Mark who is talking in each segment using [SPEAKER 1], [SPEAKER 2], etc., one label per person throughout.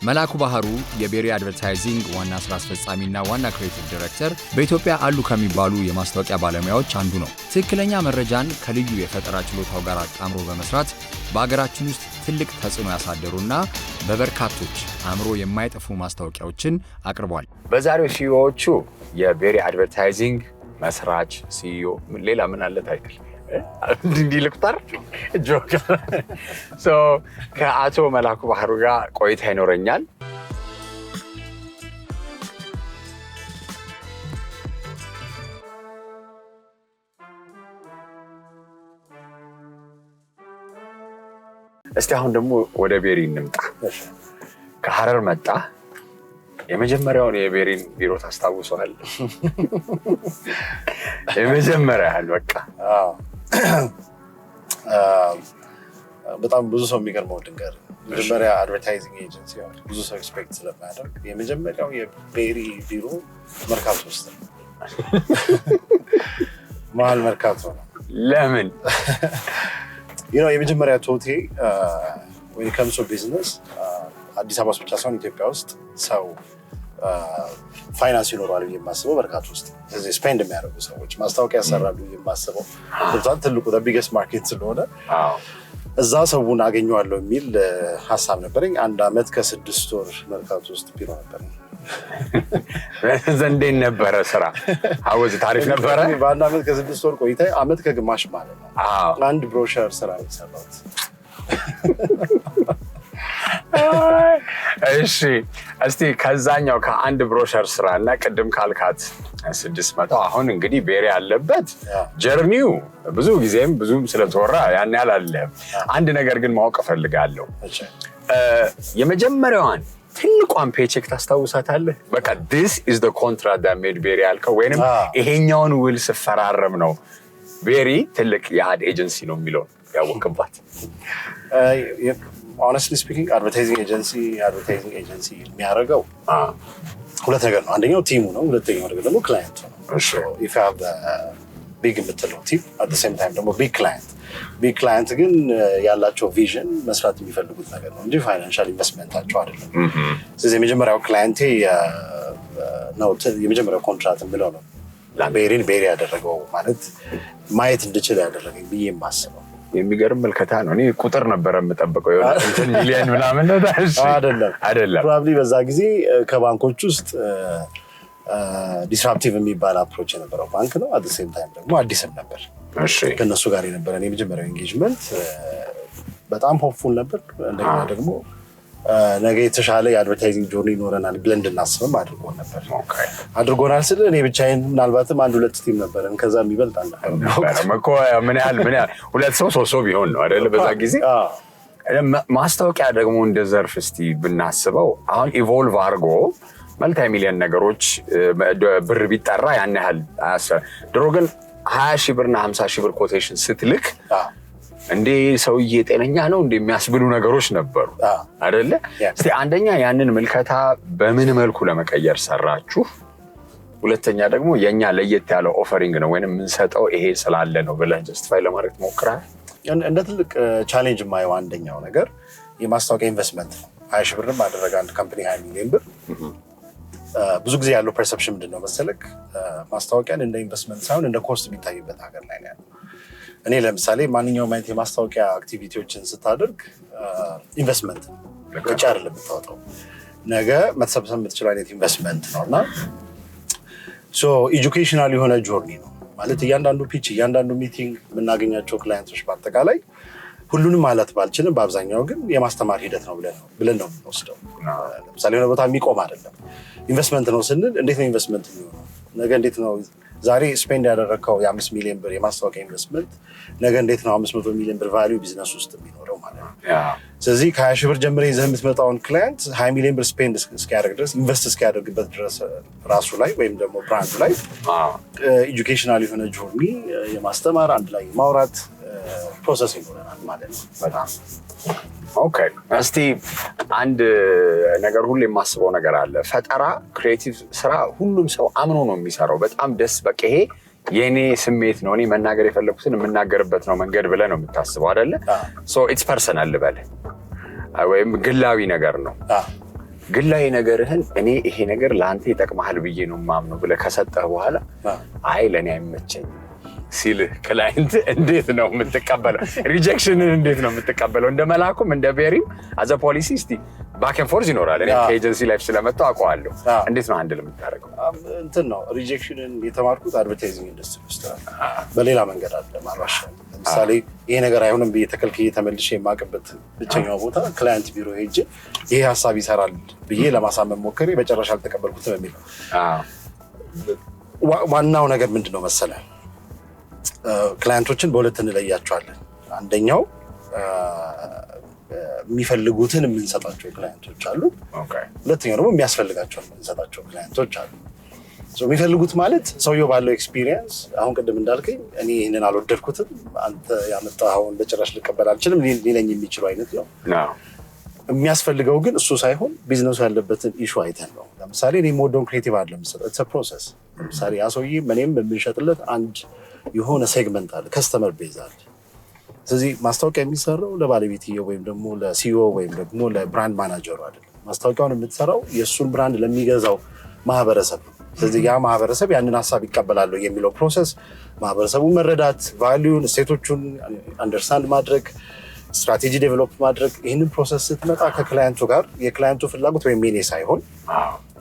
[SPEAKER 1] መላኩ ባህሩ የቤሪ አድቨርታይዚንግ ዋና ስራ አስፈጻሚና ዋና ክሬቲቭ ዳይሬክተር በኢትዮጵያ አሉ ከሚባሉ የማስታወቂያ ባለሙያዎች አንዱ ነው። ትክክለኛ መረጃን ከልዩ የፈጠራ ችሎታው ጋር አጣምሮ በመስራት በአገራችን ውስጥ ትልቅ ተጽዕኖ ያሳደሩና በበርካቶች አእምሮ የማይጠፉ ማስታወቂያዎችን አቅርቧል። በዛሬው ሲኢኦዎቹ የቤሪ አድቨርታይዚንግ መስራች ሲኢኦ ሌላ ምን አለ ታይትል እንዲልቁታር ጆከር ከአቶ መላኩ ባህሩ ጋር ቆይታ ይኖረኛል። እስቲ አሁን ደግሞ ወደ ቤሪ እንምጣ። ከሐረር መጣ። የመጀመሪያውን የቤሪን ቢሮ ታስታውሰዋል? የመጀመሪያ ያህል በቃ
[SPEAKER 2] በጣም ብዙ ሰው የሚገርመው ድንገር መጀመሪያ አድቨርታይዚንግ ኤጀንሲ ብዙ ሰው ኤክስፔክት ስለማያደርግ የመጀመሪያው የቤሪ ቢሮ መርካቶ ውስጥ ነው። መሀል መርካቶ ነው።
[SPEAKER 1] ለምን?
[SPEAKER 2] የመጀመሪያ ቶቴ ወይ ከምሶ ቢዝነስ አዲስ አበባ ብቻ ሳይሆን ኢትዮጵያ ውስጥ ሰው ፋይናንስ ይኖራል ብዬ የማስበው መርካቶ ውስጥ ስለዚህ ስፔንድ የሚያደርጉ ሰዎች ማስታወቂያ ያሰራሉ ብዬ የማስበው በጣም ትልቁ ቢገስት ማርኬት ስለሆነ እዛ ሰውን አገኘዋለሁ የሚል ሀሳብ ነበረኝ። 1 ዓመት ከ6 ወር መርካቶ ውስጥ ቢሮ ነበረኝ።
[SPEAKER 1] እንዴት ነበረ ስራ? አወዝ ታሪፍ ነበረ?
[SPEAKER 2] በ1 ዓመት ከ6 ወር ቆይታ ዓመት ከግማሽ ማለት ነው አንድ ብሮሸር ስራ የሰራሁት።
[SPEAKER 1] እሺ እስቲ ከዛኛው ከአንድ ብሮሸር ስራ እና ቅድም ካልካት 600 አሁን እንግዲህ ቤሪ ያለበት ጀርኒው ብዙ ጊዜም ብዙም ስለተወራ ያን ያህል አለ። አንድ ነገር ግን ማወቅ እፈልጋለሁ። የመጀመሪያዋን ትልቋን ፔቼክ ታስታውሳታለህ? በቃ this is the contract that made ቤሪ ያልከው ወይንም ይሄኛውን ውል ስፈራረም ነው ቤሪ ትልቅ የአድ ኤጀንሲ ነው የሚለው ያወቅባት?
[SPEAKER 2] honestly speaking advertising agency የሚያደርገው ሁለት ነገር ነው። አንደኛው ቲሙ ነው፣ ሁለተኛው ነገር ደግሞ ክላይንቱ ነው። if you have the big የምትለው ቲም at the same time ደግሞ big client ግን ያላቸው ቪዥን መስራት የሚፈልጉት ነገር ነው እንጂ ፋይናንሻል ኢንቨስትመንታቸው አይደለም። ስለዚህ የመጀመሪያው ክላይንቴ ነው የመጀመሪያው ኮንትራክት ብለው ነው ቤሪ ያደረገው ማለት ማየት እንድችል ያደረገኝ ብዬ የማስበው።
[SPEAKER 1] የሚገርም መልከታ ነው። እኔ ቁጥር ነበር የምጠብቀው የሆነ ሚሊዮን ምናምን ነው አይደለም።
[SPEAKER 2] ፕሮባብሊ በዛ ጊዜ ከባንኮች ውስጥ ዲስራፕቲቭ የሚባል አፕሮች የነበረው ባንክ ነው። at the same time ደግሞ አዲስም ነበር። ከነሱ ጋር የነበረን የመጀመሪያው ኤንጌጅመንት በጣም ሆፕፉል ነበር። እንደገና ደግሞ ነገ የተሻለ የአድቨርታይዚንግ ጆርኒ ይኖረናል ብለን እንድናስብም አድርጎናል። ስለ እኔ ብቻዬን ምናልባትም 1-2 ቲም ነበረን፣ ከዛ የሚበልጥ አልነበረም እኮ። ምን ያህል 2 ሰው 3 ሰው ቢሆን ነው አይደል በዛ ጊዜ።
[SPEAKER 1] ማስታወቂያ ደግሞ እንደ ዘርፍ እስቲ ብናስበው አሁን ኢቮልቭ አድርጎ መልቲ ሚሊዮን ነገሮች ብር ቢጠራ ያን ያህል ድሮ ግን 20 ሺህ ብርና 50 ሺህ ብር ኮቴሽን ስትልክ እንዴ ሰውዬ ጤነኛ ነው እንዴ የሚያስብሉ ነገሮች ነበሩ አይደለ? እስቲ አንደኛ ያንን ምልከታ በምን መልኩ ለመቀየር ሰራችሁ? ሁለተኛ ደግሞ የኛ ለየት ያለው ኦፈሪንግ ነው ወይንም የምንሰጠው ይሄ ስላለ ነው ብለን ጀስቲፋይ ለማድረግ ሞክራል?
[SPEAKER 2] እንደ ትልቅ ቻሌንጅ የማየው አንደኛው ነገር የማስታወቂያ ኢንቨስትመንት ነው። 20 ሺህ ብርም አደረገ አንድ ካምፓኒ 20 ሚሊዮን ብር። ብዙ ጊዜ ያለው ፐርሰፕሽን ምንድነው መሰለክ ማስታወቂያን እንደ ኢንቨስትመንት ሳይሆን እንደ ኮስት የሚታይበት ሀገር ላይ ነው ያለው። እኔ ለምሳሌ ማንኛውም አይነት የማስታወቂያ አክቲቪቲዎችን ስታደርግ ኢንቨስትመንት ነው፣ ወጪ አይደለም የምታወጣው። ነገ መተሰብሰብ የምትችለው አይነት ኢንቨስትመንት ነው እና ኤጁኬሽናል የሆነ ጆርኒ ነው ማለት እያንዳንዱ ፒች፣ እያንዳንዱ ሚቲንግ፣ የምናገኛቸው ክላይንቶች በአጠቃላይ ሁሉንም ማለት ባልችልም በአብዛኛው ግን የማስተማር ሂደት ነው ብለን ነው የምንወስደው። ለምሳሌ የሆነ ቦታ የሚቆም አይደለም። ኢንቨስትመንት ነው ስንል እንዴት ነው ኢንቨስትመንት የሚሆነው? ነገ እንዴት ነው ዛሬ ስፔንድ ያደረግከው የ5 ሚሊዮን ብር የማስታወቂያ ኢንቨስትመንት ነገ እንዴት ነው 500 ሚሊዮን ብር ቫልዩ ቢዝነስ ውስጥ የሚኖረው ማለት ነው። ስለዚህ ከ20 ሺህ ብር ጀምረ ይዘህ የምትመጣውን ክላይንት 20 ሚሊዮን ብር ስፔንድ እስኪያደርግ ድረስ ኢንቨስት እስኪያደርግበት ድረስ ራሱ ላይ ወይም ደግሞ ብራንዱ ላይ ኤጁኬሽናል የሆነ ጆርኒ የማስተማር አንድ ላይ ማውራት ፕሮሰስ ይኖረናል ማለት ነው። በጣም
[SPEAKER 1] ኦኬ። እስቲ አንድ ነገር ሁሌ የማስበው ነገር አለ። ፈጠራ ክሬቲቭ ስራ ሁሉም ሰው አምኖ ነው የሚሰራው። በጣም ደስ በቃ ይሄ የኔ ስሜት ነው እኔ መናገር የፈለኩትን የምናገርበት ነው መንገድ ብለህ ነው የምታስበው አይደለ? ሶ ኢትስ ፐርሰናል ልበል ወይም ግላዊ ነገር ነው። ግላዊ ነገርህን እኔ ይሄ ነገር ለአንተ ይጠቅምሃል ብዬ ነው የማምነው ብለህ ከሰጠህ በኋላ አይ ለእኔ አይመቸኝም ሲልህ ክላይንት እንዴት ነው የምትቀበለው? ሪጀክሽንን እንዴት ነው የምትቀበለው? እንደ መላኩም እንደ ቤሪም አዘ ፖሊሲ እስቲ ባክ ኤንድ ፎርዝ ይኖራል። እኔ ከኤጀንሲ ላይፍ ስለመጣሁ አውቀዋለሁ። እንዴት ነው አንድል የምታደርገው?
[SPEAKER 2] እንትን ነው ሪጀክሽንን የተማርኩት አድቨርታይዚንግ ኢንዱስትሪ ውስጥ በሌላ መንገድ አለ ማራሻ። ለምሳሌ ይሄ ነገር አይሆንም ብዬ ተከልክዬ ተመልሼ የማውቅበት ብቸኛው ቦታ ክላይንት ቢሮ ሄጄ ይሄ ሀሳብ ይሰራል ብዬ ለማሳመን ሞከሬ በጨረሻ አልተቀበልኩትም የሚል ነው። ዋናው ነገር ምንድን ነው መሰለህ? ክላይንቶችን በሁለት እንለያቸዋለን። አንደኛው የሚፈልጉትን የምንሰጣቸው ክላይንቶች አሉ። ሁለተኛው ደግሞ የሚያስፈልጋቸውን የምንሰጣቸው ክላይንቶች አሉ። የሚፈልጉት ማለት ሰውየው ባለው ኤክስፒሪየንስ አሁን ቅድም እንዳልከኝ እኔ ይህንን አልወደድኩትም፣ አንተ ያመጣኸውን በጭራሽ ልቀበል አልችልም ሊለኝ የሚችሉ አይነት ነው። የሚያስፈልገው ግን እሱ ሳይሆን ቢዝነሱ ያለበትን ኢሹ አይተን ነው። ለምሳሌ እኔ የምወደውን ክሬቲቭ አለ የምሰጠው ፕሮሰስ። ለምሳሌ ያ ሰውዬ እኔም የምንሸጥለት አንድ የሆነ ሴግመንት አለ፣ ከስተመር ቤዝ አለ። ስለዚህ ማስታወቂያ የሚሰራው ለባለቤትየው ወይም ደግሞ ለሲኦ ወይም ደግሞ ለብራንድ ማናጀሩ አይደለም። ማስታወቂያውን የምትሰራው የእሱን ብራንድ ለሚገዛው ማህበረሰብ ነው። ስለዚህ ያ ማህበረሰብ ያንን ሀሳብ ይቀበላሉ የሚለው ፕሮሰስ ማህበረሰቡን መረዳት፣ ቫሊዩን፣ እሴቶቹን አንደርስታንድ ማድረግ፣ ስትራቴጂ ዴቨሎፕ ማድረግ። ይህንን ፕሮሰስ ስትመጣ ከክላይንቱ ጋር የክላይንቱ ፍላጎት ወይም የኔ ሳይሆን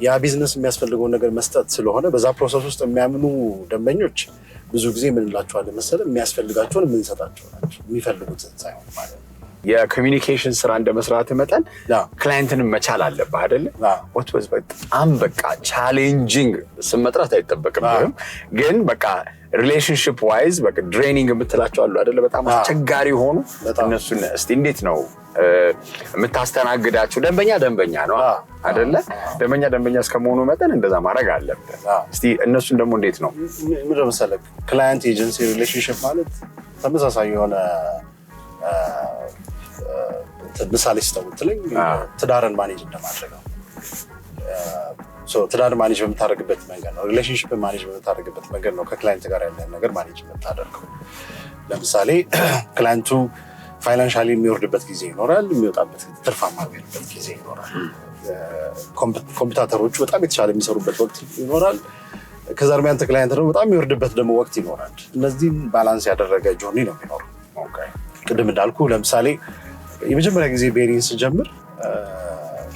[SPEAKER 2] ያ ቢዝነስ የሚያስፈልገውን ነገር መስጠት ስለሆነ በዛ ፕሮሰስ ውስጥ የሚያምኑ ደንበኞች ብዙ ጊዜ ምን እንላቸዋለን መሰለህ? የሚያስፈልጋቸውን የምንሰጣቸው ናቸው፣ የሚፈልጉትን ሳይሆን ማለት ነው።
[SPEAKER 1] የኮሚኒኬሽን ስራ እንደ መስራት መጠን ክላይንትንም መቻል አለብህ አይደለ? ወትወዝ በጣም በቃ ቻሌንጂንግ ስም መጥራት አይጠበቅብህም፣ ግን በቃ ሪሌሽንሽፕ ዋይዝ በቃ ድሬኒንግ የምትላቸው አሉ አይደለ? በጣም አስቸጋሪ ሆኑ እነሱን እስቲ እንዴት ነው የምታስተናግዳቸው? ደንበኛ ነው አይደለ? ደንበኛ እስከመሆኑ መጠን እንደዛ ማድረግ አለብህ። እስቲ እነሱን ደግሞ እንዴት ነው
[SPEAKER 2] ምን መሰለህ ክላይንት ኤጀንሲ ሪሌሽንሽፕ ማለት ተመሳሳይ የሆነ ምሳሌ ስተውትልኝ ትዳርን ማኔጅ እንደማድረግ ነው። ትዳርን ማኔጅ በምታደርግበት መንገድ ነው፣ ሪሌሽንሽፕ ማኔጅ በምታደርግበት መንገድ ነው ከክላይንት ጋር ያለን ነገር ማኔጅ የምታደርገው። ለምሳሌ ክላይንቱ ፋይናንሻሊ የሚወርድበት ጊዜ ይኖራል፣ የሚወጣበት ትርፋማ የሚሆንበት ጊዜ ይኖራል። ኮምፒውተሮቹ በጣም የተሻለ የሚሰሩበት ወቅት ይኖራል። ከዛ ደግሞ ያንተ ክላይንት ደግሞ በጣም የሚወርድበት ደግሞ ወቅት ይኖራል። እነዚህን ባላንስ ያደረገ ጆርኒ ነው የሚኖረው። ቅድም እንዳልኩ ለምሳሌ የመጀመሪያ ጊዜ ቤሪን ስጀምር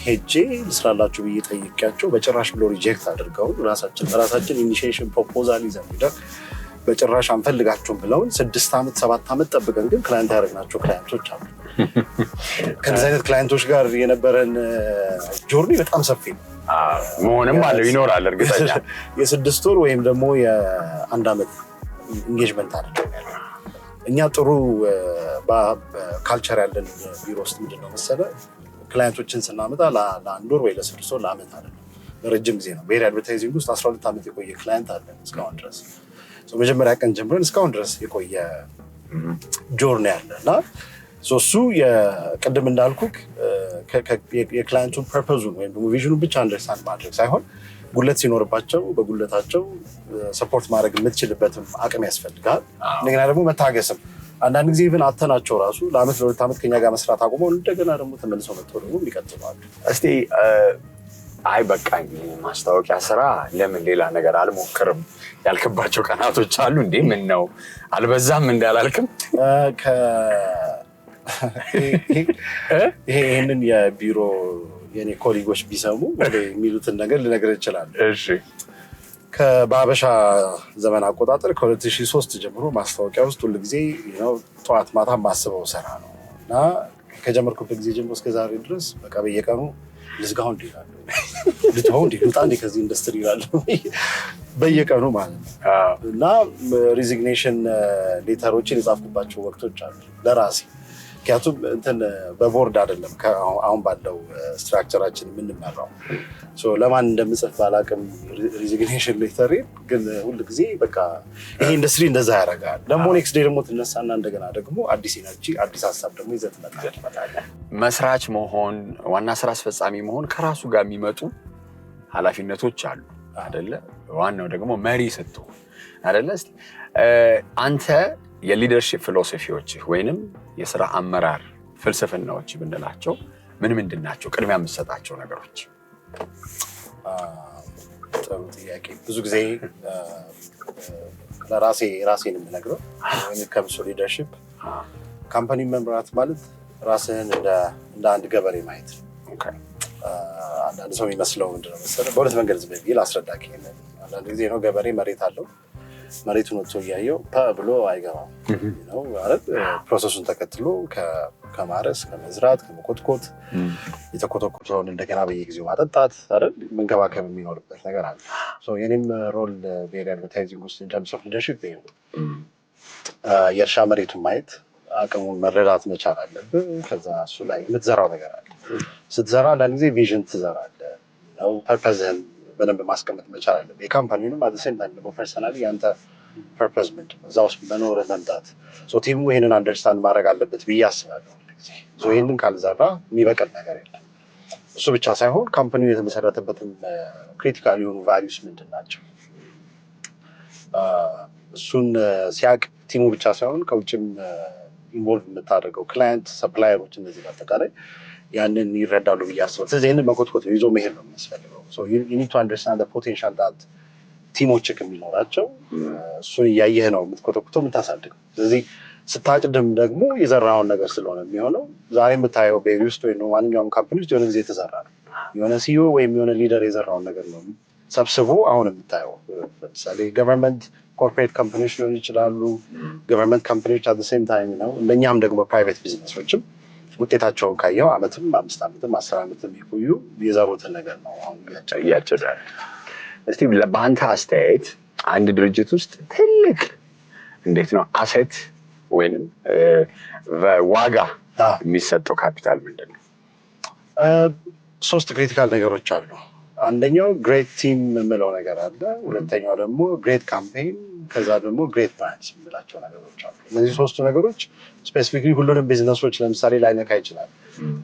[SPEAKER 2] ሄጄ ልስራላችሁ ብዬ ጠይቄያቸው በጭራሽ ብሎ ሪጀክት አድርገው ራሳችን ኢኒሺዬሽን ፕሮፖዛል ይዘን ሄደን በጭራሽ አንፈልጋችሁም ብለውን 6 ዓመት 7 ዓመት ጠብቀን ግን ክላይንት ያደረግናቸው ክላይንቶች አሉ። ከዚህ አይነት ክላይንቶች ጋር የነበረን ጆርኒ በጣም ሰፊ ነው።
[SPEAKER 1] መሆንም አለው ይኖራል። እርግጠኛ
[SPEAKER 2] የ6 ወር ወይም ደግሞ የ1 ዓመት ኢንጌጅመንት አይደለም ያለው። እኛ ጥሩ ካልቸር ያለን ቢሮ ውስጥ ምንድን ነው መሰለህ ክላይንቶችን ስናመጣ ለ1 ወር ወይ ለ6 ወር ለዓመት አይደለም፣ ለረጅም ጊዜ ነው። ብሔራዊ አድቨርታይዚንግ ውስጥ 12 ዓመት የቆየ ክላይንት አለን እስካሁን ድረስ። መጀመሪያ ቀን ጀምረን እስካሁን ድረስ የቆየ ጆርኒ ያለ እና እሱ ቅድም እንዳልኩህ የክላይንቱን ፐርፐዙን ወይም ደግሞ ቪዥኑን ብቻ አንደርስታንድ ማድረግ ሳይሆን ጉለት ሲኖርባቸው በጉለታቸው ሰፖርት ማድረግ የምትችልበትም አቅም ያስፈልጋል። እንደገና ደግሞ መታገስም አንዳንድ ጊዜ ብን አተናቸው ራሱ ለ1 ለ2 ዓመት ከኛ ጋር መስራት አቁመው እንደገና ደግሞ ተመልሰው መጥተው ደግሞ ይቀጥላሉ።
[SPEAKER 1] እስቲ አይ በቃኝ ማስታወቂያ ስራ ለምን ሌላ ነገር አልሞክርም ያልክባቸው ቀናቶች አሉ እንዴ? ምን ነው አልበዛም እንዳላልክም?
[SPEAKER 2] ይሄንን የቢሮ የኔ ኮሊጎች ቢሰሙ የሚሉትን ነገር ልነግርህ እችላለሁ።
[SPEAKER 1] እሺ
[SPEAKER 2] በሀበሻ ዘመን አቆጣጠር ከ2003 ጀምሮ ማስታወቂያ ውስጥ ሁሉ ጊዜ ጠዋት ማታ ማስበው ስራ ነው እና ከጀመርኩበት ጊዜ ጀምሮ እስከ ዛሬ ድረስ በቃ በየቀኑ ልዝጋው እንዲ ይላሉ፣ ልትሆን እንዲ ልውጣ እንዲ ከዚህ ኢንዱስትሪ ይላሉ በየቀኑ ማለት ነው። እና ሪዚግኔሽን ሌተሮችን የጻፍኩባቸው ወቅቶች አሉ ለራሴ። ምክንያቱም በቦርድ አይደለም አሁን ባለው ስትራክቸራችን የምንመራው። ለማን እንደምጽፍ ባላቅም ሪዚግኔሽን ሌተር ግን ሁሉ ጊዜ በቃ ይሄ ኢንዱስትሪ እንደዛ ያደርጋል። ደግሞ ኔክስት ዴይ ደግሞ ትነሳና እንደገና ደግሞ አዲስ ኤነርጂ አዲስ ሀሳብ ደግሞ ይዘህ ትመጣለህ።
[SPEAKER 1] መስራች መሆን ዋና ስራ አስፈጻሚ መሆን ከራሱ ጋር የሚመጡ ኃላፊነቶች አሉ አይደለ? ዋናው ደግሞ መሪ ስትሆን አይደለ? አንተ የሊደርሺፕ ፊሎሶፊዎች ወይንም የስራ አመራር ፍልስፍናዎች ብንላቸው ምን ምንድን ናቸው? ቅድሚያ የምትሰጣቸው ነገሮች?
[SPEAKER 2] ጥሩ ጥያቄ። ብዙ ጊዜ ራሴን የምነግረው ከምሱ ሊደርሺፕ ካምፓኒ መምራት ማለት ራስህን እንደ አንድ ገበሬ ማየት ነው። አንዳንድ ሰው የሚመስለው ምንድን ነው መሰለህ፣ በሁለት መንገድ ዝም ብዬ ላስረዳህ። አንዳንድ ጊዜ ነው ገበሬ መሬት አለው፣ መሬቱን ወጥቶ እያየው ብሎ አይገባም ነው ማለት ፕሮሰሱን ተከትሎ ከማረስ ከመዝራት ከመኮትኮት የተኮተኮተውን እንደገና በየጊዜው ማጠጣት አይደል መንከባከብ የሚኖርበት ነገር አለ። የኔም ሮል በኤሪያ አድቨርታይዚንግ ውስጥ ኢን ተርምስ ኦፍ ሊደርሺፕ የእርሻ መሬቱን ማየት አቅሙን መረዳት መቻል አለብህ። ከዛ እሱ ላይ የምትዘራው ነገር አለ። ስትዘራ አንዳንድ ጊዜ ቪዥን ትዘራለህ ነው ፐርፐዝህን በደንብ ማስቀመጥ መቻል አለብህ። የካምፓኒውንም አዘሴም ታይም ደግሞ ፐርሰናሊ የአንተ ፐርፐዝ ምንድን ነው እዛ ውስጥ መኖርህ መምጣት ቲሙ ይህንን አንደርስታንድ ማድረግ አለበት ብዬ አስባለሁ። ይህንን ካልዘራ የሚበቅል ነገር የለም። እሱ ብቻ ሳይሆን ካምፓኒው የተመሰረተበትን ክሪቲካል የሆኑ ቫሊዩስ ምንድን ናቸው እሱን ሲያቅ ቲሙ ብቻ ሳይሆን ከውጭም ኢንቮልቭ የምታደርገው ክላይንት ሰፕላየሮች እነዚህ በአጠቃላይ ያንን ይረዳሉ ብዬ አስባለሁ። ስለዚህ ይህንን መኮትኮት ይዞ መሄድ ነው የሚያስፈልገው። you need to understand the potential that ቲሞችህ የሚኖራቸው እሱን እያየህ ነው የምትኮተኩተው የምታሳድገው። ስለዚህ ስታጭድም ደግሞ የዘራውን ነገር ስለሆነ የሚሆነው ዛሬ የምታየው ቤቢ ውስጥ ወይ ማንኛውም ካምፓኒ ውስጥ የሆነ ጊዜ የተዘራ ነው። የሆነ ሲኢኦ ወይም የሆነ ሊደር የዘራውን ነገር ነው ሰብስቦ አሁን የምታየው። ለምሳሌ ገቨርንመንት ኮርፖሬት ካምፓኒዎች ሊሆኑ ይችላሉ፣ ገቨርንመንት ካምፓኒዎች አት ሴም ታይም ነው። እንደኛም ደግሞ ፕራይቬት ቢዝነሶችም ውጤታቸውን ካየው ዓመትም 5 ዓመትም 10 ዓመትም የቆዩ የዘሩትን ነገር ነው አሁን
[SPEAKER 1] እያጨዳል። እስቲ በአንተ አስተያየት አንድ ድርጅት ውስጥ ትልቅ እንዴት ነው አሴት ወይንም ዋጋ የሚሰጠው ካፒታል ምንድን ነው?
[SPEAKER 2] 3 ክሪቲካል ነገሮች አሉ። አንደኛው ግሬት ቲም የምለው ነገር አለ። ሁለተኛው ደግሞ ግሬት ካምፔን፣ ከዛ ደግሞ ግሬት ብራንድስ የምንላቸው ነገሮች አሉ። እነዚህ 3ቱ ነገሮች ስፔሲፊክሊ ሁሉንም ቢዝነሶች ለምሳሌ ላይነካ ይችላል።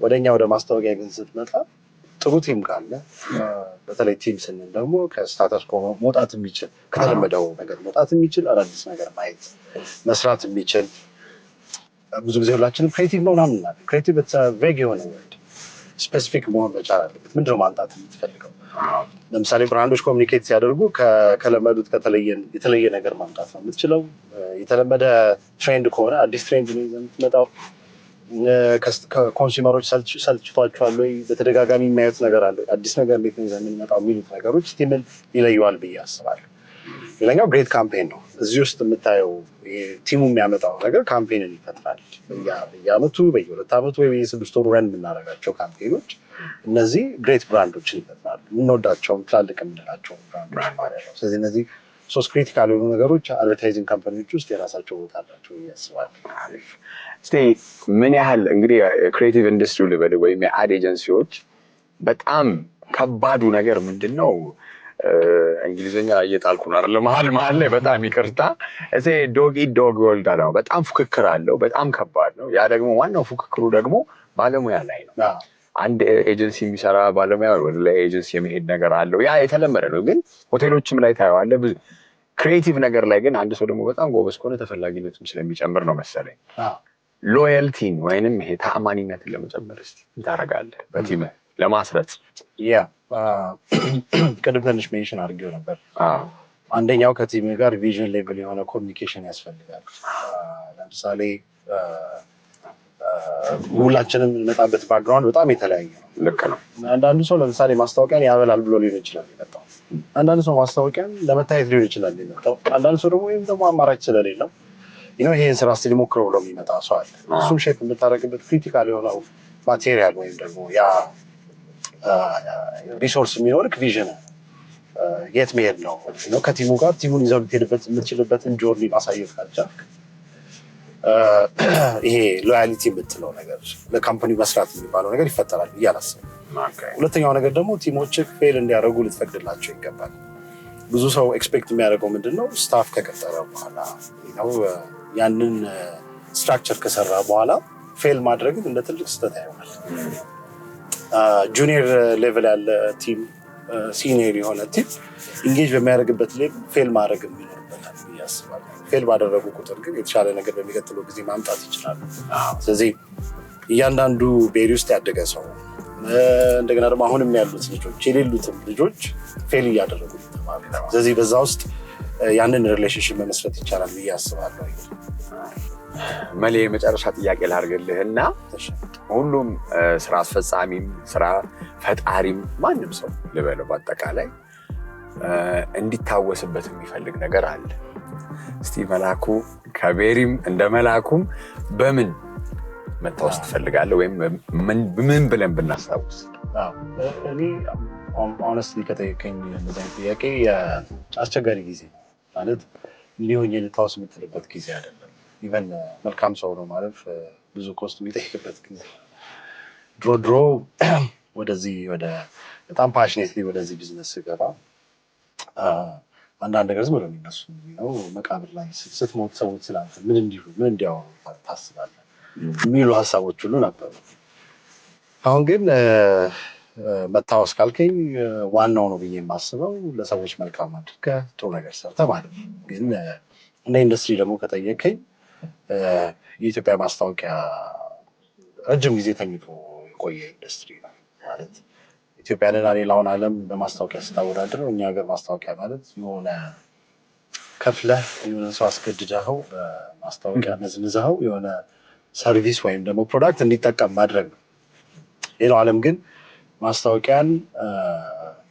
[SPEAKER 2] ወደኛ ወደ ማስታወቂያ ግን ስትመጣ ጥሩ ቲም ካለ በተለይ ቲም ስንል ደግሞ ከስታተስ ኮ መውጣት የሚችል ከተለመደው ነገር መውጣት የሚችል አዳዲስ ነገር ማየት መስራት የሚችል ብዙ ጊዜ ሁላችንም ክሬቲቭ ነው ምናምን እናለን። ክሬቲቭ ቬግ የሆነ ወርድ ስፔሲፊክ መሆን መቻል አለበት። ምንድነው ማምጣት የምትፈልገው? ለምሳሌ ብራንዶች ኮሚኒኬት ሲያደርጉ ከለመዱት የተለየ ነገር ማምጣት ነው የምትችለው። የተለመደ ትሬንድ ከሆነ አዲስ ትሬንድ ነው ይዘህ የምትመጣው። ኮንሱመሮች ሰልችቷቸዋል ወይ በተደጋጋሚ የሚያዩት ነገር አለ፣ አዲስ ነገር እንዴት ነው ይዘህ የምንመጣው የሚሉት ነገሮች ቲምን ይለየዋል ብዬ አስባለሁ። ሌላኛው ግሬት ካምፔን ነው። እዚህ ውስጥ የምታየው ቲሙ የሚያመጣው ነገር ካምፔንን ይፈጥራል። በየአመቱ በየ2 ዓመቱ ወይ በየ6 ወሩ ረን የምናደርጋቸው ካምፔኖች እነዚህ ግሬት ብራንዶችን ይፈጥራሉ። የምንወዳቸውን ትላልቅ የምንላቸው ብራንዶች ማለት ነው። ስለዚህ እነዚህ 3 ክሪቲካል የሆኑ ነገሮች አድቨርታይዚንግ ካምፓኒዎች ውስጥ የራሳቸው ቦታ አላቸው ያስባል።
[SPEAKER 1] እስቲ ምን ያህል እንግዲህ ክሬቲቭ ኢንዱስትሪ ልበል ወይም የአድ ኤጀንሲዎች በጣም ከባዱ ነገር ምንድን ነው? እንግሊዝኛ እየጣልኩ ነው አይደል? መሀል ላይ በጣም ይቅርታ። እዚህ ዶግ ኢት ዶግ ወርልድ ነው። በጣም ፉክክር አለው። በጣም ከባድ ነው። ያ ደግሞ ዋናው ፉክክሩ ደግሞ ባለሙያ ላይ ነው። አንድ ኤጀንሲ የሚሰራ ባለሙያ ወደ ላይ ኤጀንሲ የመሄድ ነገር አለው። ያ የተለመደ ነው። ግን ሆቴሎችም ላይ ታየዋለህ። ብዙ ክሬቲቭ ነገር ላይ ግን አንድ ሰው ደግሞ በጣም ጎበዝ ከሆነ ተፈላጊነቱም ስለሚጨምር ነው መሰለኝ። ሎያልቲን ወይንም ይሄ ተአማኒነትን ለመጨመር እስቲ ታደርጋለህ በቲምህ ለማስረት?
[SPEAKER 2] ያ ቅድም ትንሽ ሜንሽን አድርጌው ነበር። አንደኛው ከቲም ጋር ቪዥን ሌቭል የሆነ ኮሚኒኬሽን ያስፈልጋል። ለምሳሌ ሁላችንም የምንመጣበት ባክግራውንድ በጣም የተለያየ ነው።
[SPEAKER 1] ልክ ነው።
[SPEAKER 2] አንዳንዱ ሰው ለምሳሌ ማስታወቂያን ያበላል ብሎ ሊሆን ይችላል የመጣው። አንዳንዱ ሰው ማስታወቂያን ለመታየት ሊሆን ይችላል የመጣው። አንዳንዱ ሰው ደግሞ አማራጭ ስለሌለው ይሄን ስራ እስኪ ሊሞክረው ብሎ የሚመጣ ሰው አለ። እሱም ሼፕ የምታደርግበት ክሪቲካል የሆነው ማቴሪያል ወይም ደግሞ ያ ሪሶርስ የሚኖርክ ቪዥን የት መሄድ ነው ከቲሙ ጋር ቲሙን ይዘው ልትሄድበት የምትችልበትን ጆርኒ ማሳየት ካልቻልክ ይሄ ሎያሊቲ የምትለው ነገር ለካምፓኒው መስራት የሚባለው ነገር ይፈጠራል ብዬ አላስብም። ሁለተኛው ነገር ደግሞ ቲሞች ፌል እንዲያደርጉ ልትፈቅድላቸው ይገባል። ብዙ ሰው ኤክስፔክት የሚያደርገው ምንድነው ስታፍ ከቀጠረ በኋላ ያንን ስትራክቸር ከሰራ በኋላ ፌል ማድረግ እንደ ትልቅ ስህተት ይሆናል። ጁኒየር ሌቭል ያለ ቲም ሲኒየር የሆነ ቲም ኢንጌጅ በሚያደርግበት ሌቭል ፌል ማድረግ የሚኖርበታል ብዬ አስባለሁ። ፌል ባደረጉ ቁጥር ግን የተሻለ ነገር በሚቀጥለው ጊዜ ማምጣት ይችላሉ። ስለዚህ እያንዳንዱ ቤሪ ውስጥ ያደገ ሰው እንደገና ደግሞ አሁንም ያሉት ልጆች የሌሉትም ልጆች ፌል እያደረጉ ስለዚህ በዛ ውስጥ ያንን ሪሌሽንሽፕ መመስረት ይቻላል ብዬ አስባለሁ።
[SPEAKER 1] መሌ የመጨረሻ ጥያቄ ላድርግልህና ሁሉም ስራ አስፈጻሚም ስራ ፈጣሪም ማንም ሰው ልበለው በአጠቃላይ እንዲታወስበት የሚፈልግ ነገር አለ። እስቲ መላኩ ከቤሪም እንደ መላኩም በምን መታወስ ትፈልጋለህ ወይም ምን ብለን ብናስታውስ?
[SPEAKER 2] እኔ ሆነስትሊ ከጠየቀኝ እንደዚህ ጥያቄ አስቸጋሪ ጊዜ ማለት ሊሆን ልታወስ የምትልበት ጊዜ አይደለም። ኢቨን መልካም ሰው ነው ማለት ብዙ ኮስት የሚጠይቅበት ጊዜ። ድሮ ወደዚህ በጣም ፓሽኔትሊ ወደዚህ ቢዝነስ ስገባ አንዳንድ ነገር ዝም ብሎ የሚነሱ ነው መቃብር ላይ ስትሞት ሰዎች ስላንተ ምን እንዲያወሩ ታስባለህ የሚሉ ሀሳቦች ሁሉ ነበሩ። አሁን ግን መታወስ ካልከኝ ዋናው ነው ብዬ የማስበው ለሰዎች መልካም አድርገህ ጥሩ ነገር ሰርተህ ማለት ነው። ግን እንደ ኢንዱስትሪ ደግሞ ከጠየቀኝ የኢትዮጵያ ማስታወቂያ ረጅም ጊዜ ተኝቶ የቆየ ኢንዱስትሪ ነው ማለት ኢትዮጵያንና ሌላውን ዓለም በማስታወቂያ ስታወዳድረው እኛ ሀገር ማስታወቂያ ማለት የሆነ ከፍለህ የሆነ ሰው አስገድደኸው በማስታወቂያ ነዝንዘኸው የሆነ ሰርቪስ ወይም ደግሞ ፕሮዳክት እንዲጠቀም ማድረግ ነው። ሌላው ዓለም ግን ማስታወቂያን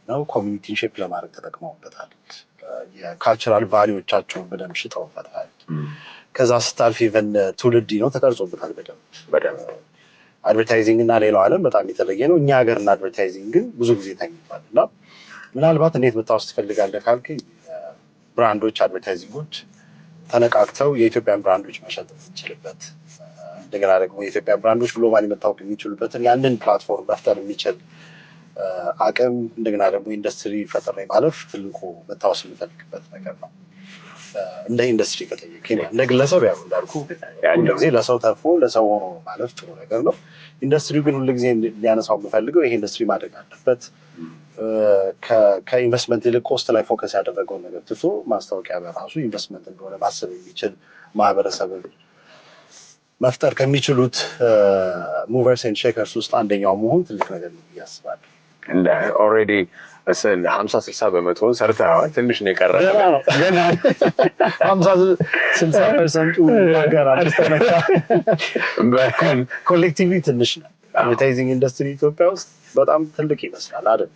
[SPEAKER 2] ነው ኮሚኒቲን ሼፕ ለማድረግ ተጠቅመውበታል። የካልቸራል ቫሊዎቻቸውን በደንብ ሽጠውበታል። ከዛ ስታልፍ ኢቨን ትውልድ ነው ተቀርጾበታል በደንብ። አድቨርታይዚንግ እና ሌላው ዓለም በጣም የተለየ ነው። እኛ ሀገር እና አድቨርታይዚንግ ግን ብዙ ጊዜ ተኝቷል እና ምናልባት እንዴት መታወስ ትፈልጋለህ ካልከኝ ብራንዶች፣ አድቨርታይዚንጎች ተነቃቅተው የኢትዮጵያን ብራንዶች መሸጥ የምንችልበት እንደገና ደግሞ የኢትዮጵያ ብራንዶች ግሎባሊ መታወቅ የሚችሉበትን ያንን ፕላትፎርም መፍጠር የሚችል አቅም እንደገና ደግሞ ኢንዱስትሪ ፈጠራ ማለፍ ትልቁ መታወስ የሚፈልግበት ነገር ነው። እንደ ኢንዱስትሪ ከጠየቀኝ እንደ ግለሰብ ያው እንዳልኩ ሁልጊዜ ለሰው ተርፎ ለሰው ሆኖ ማለፍ ጥሩ ነገር ነው። ኢንዱስትሪው ግን ሁልጊዜ ሊያነሳው የምፈልገው ይሄ ኢንዱስትሪ ማድረግ አለበት ከኢንቨስትመንት ይልቅ ኮስት ላይ ፎከስ ያደረገውን ነገር ትቶ ማስታወቂያ በራሱ ኢንቨስትመንት እንደሆነ ማሰብ የሚችል ማህበረሰብን መፍጠር ከሚችሉት ሙቨርስ ኤንድ ሼከርስ ውስጥ አንደኛው መሆን ትልቅ ነገር ነው ብዬ አስባለሁ።
[SPEAKER 1] እንደ ኦልሬዲ 50-60 በመቶውን ሰርተዋል። ትንሽ ነው የቀረ
[SPEAKER 2] ገና 50-60% ነገር አልተነካ ኮሌክቲቭሊ ትንሽ ነው። አድቨርታይዚንግ ኢንዱስትሪ ኢትዮጵያ ውስጥ በጣም ትልቅ ይመስላል አይደል?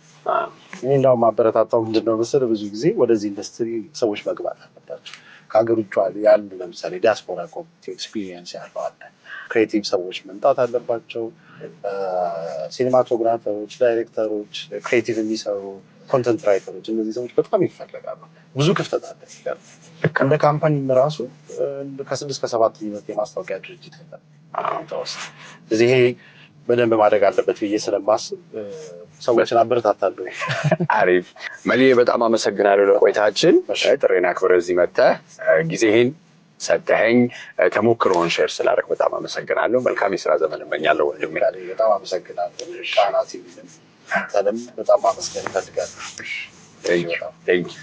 [SPEAKER 2] እኔ እንዳውም ማበረታታው ምንድነው መሰለህ ብዙ ጊዜ ወደዚህ ኢንዱስትሪ ሰዎች መግባት አለባቸው። ከሀገር ውጭ ያሉ ለምሳሌ ዲያስፖራ ኮሚኒቲ ኤክስፒሪየንስ ያለው አለ። ክሬቲቭ ሰዎች መምጣት አለባቸው። ሲኒማቶግራፈሮች፣ ዳይሬክተሮች፣ ክሬቲቭ የሚሰሩ ኮንተንት ራይተሮች እነዚህ ሰዎች በጣም ይፈለጋሉ። ብዙ ክፍተት አለ። እንደ ካምፓኒም ራሱ ከ6-7 የሚመጥ የማስታወቂያ ድርጅት የለም ውስጥ እዚህ ይሄ በደንብ ማድረግ አለበት ብዬ ስለማስብ ሰዎችን አበረታታለሁ።
[SPEAKER 1] አሪፍ መሌ፣ በጣም አመሰግናለሁ ለቆይታችን። ጥሬን አክብረህ እዚህ መጥተህ ጊዜህን ሰጠኸኝ ተሞክሮውን ሼር ስላደረግ በጣም አመሰግናለሁ። መልካም የስራ ዘመን እመኛለሁ ወንድሜ።
[SPEAKER 2] በጣም አመሰግናለሁ። ቃና ቲቪንም አንተንም በጣም አመስገን እፈልጋለሁ።
[SPEAKER 1] ቴንክ ዩ